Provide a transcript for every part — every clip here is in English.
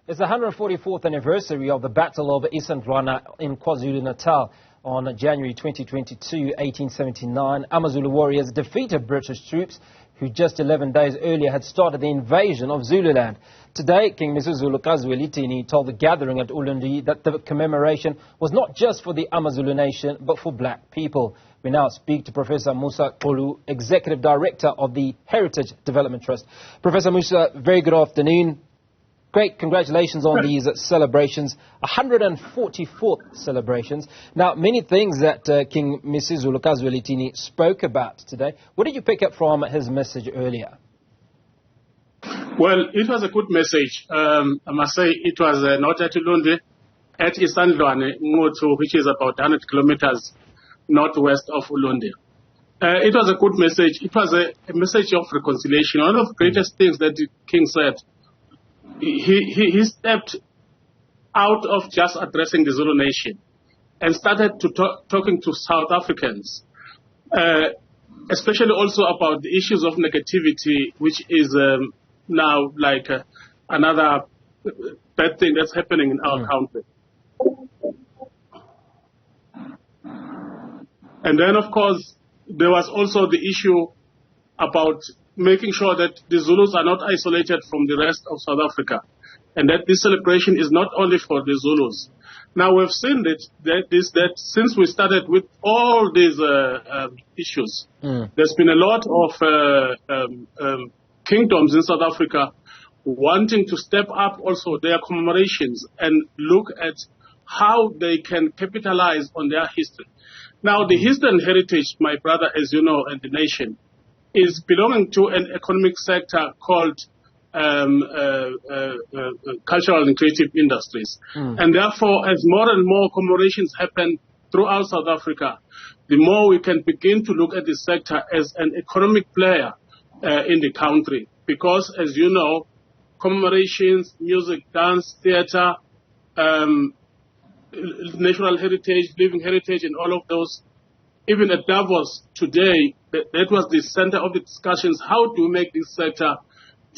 It's the 144th anniversary of the Battle of Isandlwana in KwaZulu-Natal on January 2022, 1879. amaZulu warriors defeated British troops who just 11 days earlier had started the invasion of Zululand. Today, King MisuZulu Zwelithini told the gathering at Ulundi that the commemoration was not just for the amaZulu nation, but for black people. We now speak to Professor Musa Xulu, Executive Director of the Heritage Development Trust. Professor Musa, very good afternoon. Great, congratulations on these celebrations, 144th celebrations. Now, many things that King MisuZulu Zwelithini spoke about today. What did you pick up from his message earlier? Well, it was a good message. I must say it was not at Ulundi, at Isandlwana, Nquthu, which is about 100 kilometers northwest of Ulundi. It was a good message. It was a message of reconciliation. One of the greatest things that the king said, he stepped out of just addressing the Zulu nation and started to talking to South Africans, especially also about the issues of negativity, which is now like another bad thing that's happening in our country. And then, of course, there was also the issue about making sure that the Zulus are not isolated from the rest of South Africa, and that this celebration is not only for the Zulus. Now, we've seen that since we started with all these issues, there's been a lot of kingdoms in South Africa wanting to step up also their commemorations and look at how they can capitalize on their history. Now, the history and heritage, my brother, as you know, and the nation, is belonging to an economic sector called cultural and creative industries. And therefore, as more and more commemorations happen throughout South Africa, the more we can begin to look at this sector as an economic player in the country. Because, as you know, commemorations, music, dance, theater, natural heritage, living heritage, and all of those, even at Davos today, that was the center of the discussions. How do we make this sector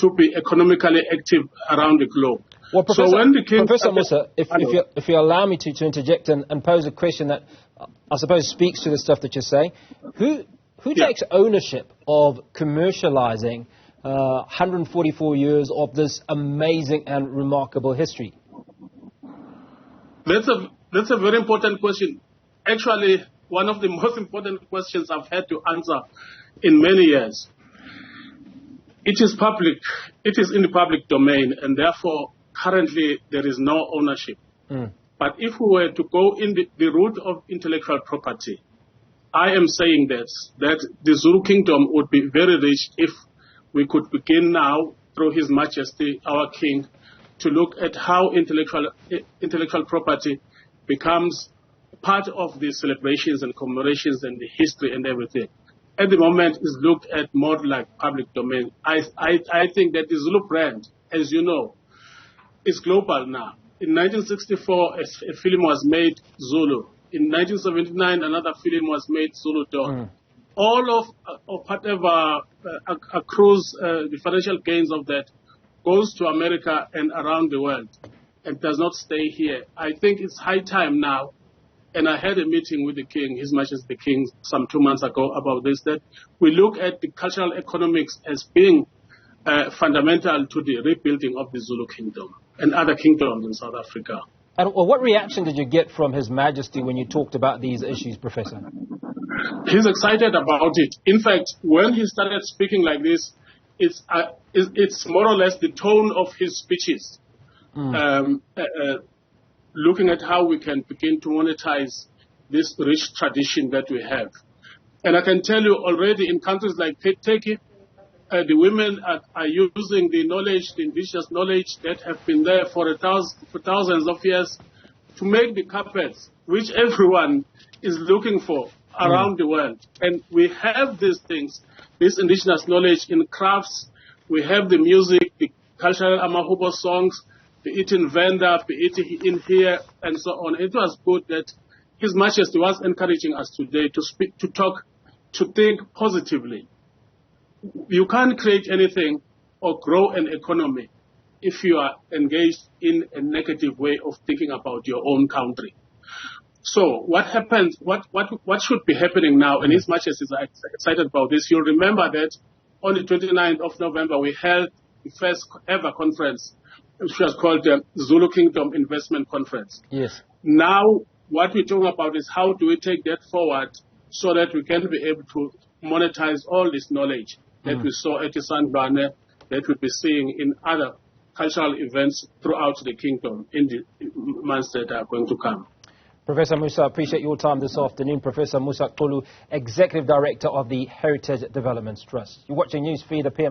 to be economically active around the globe? Well, Professor, so when the king Professor Musa, if you allow me to interject and pose a question that I suppose speaks to the stuff that you're saying, who takes ownership of commercializing 144 years of this amazing and remarkable history? That's a very important question. Actually, one of the most important questions I've had to answer in many years. It is public. It is in the public domain, and therefore, currently, there is no ownership. But if we were to go in the route of intellectual property, I am saying that the Zulu kingdom would be very rich if we could begin now, through His Majesty, our King, to look at how intellectual property becomes part of the celebrations and commemorations and the history and everything. At the moment, is looked at more like public domain. I think that the Zulu brand, as you know, is global now. In 1964, a film was made, Zulu. In 1979, another film was made, Zulu Dawn. All of whatever accrues the financial gains of that goes to America and around the world and does not stay here. I think it's high time now, and I had a meeting with the King, His Majesty the King, some 2 months ago about this, that we look at the cultural economics as being fundamental to the rebuilding of the Zulu kingdom and other kingdoms in South Africa. And what reaction did you get from His Majesty when you talked about these issues, Professor? He's excited about it. In fact, when he started speaking like this, it's more or less the tone of his speeches, looking at how we can begin to monetize this rich tradition that we have. And I can tell you already in countries like Turkey, the women are using the knowledge, the indigenous knowledge that have been there for thousands of years to make the carpets, which everyone is looking for around the world. And we have these things, this indigenous knowledge in crafts. We have the music, the cultural amahubo songs, be it in Venda, be it in here, and so on. It was good that His Majesty was encouraging us today to speak, to talk, to think positively. You can't create anything or grow an economy if you are engaged in a negative way of thinking about your own country. So what happens, what should be happening now, and as much as I'm excited about this, you'll remember that on the 29th of November, we held the first ever conference, which was called the Zulu Kingdom Investment Conference. Yes. Now, what we're talking about is how do we take that forward so that we can be able to monetize all this knowledge that we saw at Isandlwana, that we'll be seeing in other cultural events throughout the kingdom in the months that are going to come. Professor Musa, appreciate your time this afternoon. Professor Musa Xulu, Executive Director of the Heritage Development Trust. You're watching Newsfeed, the PM.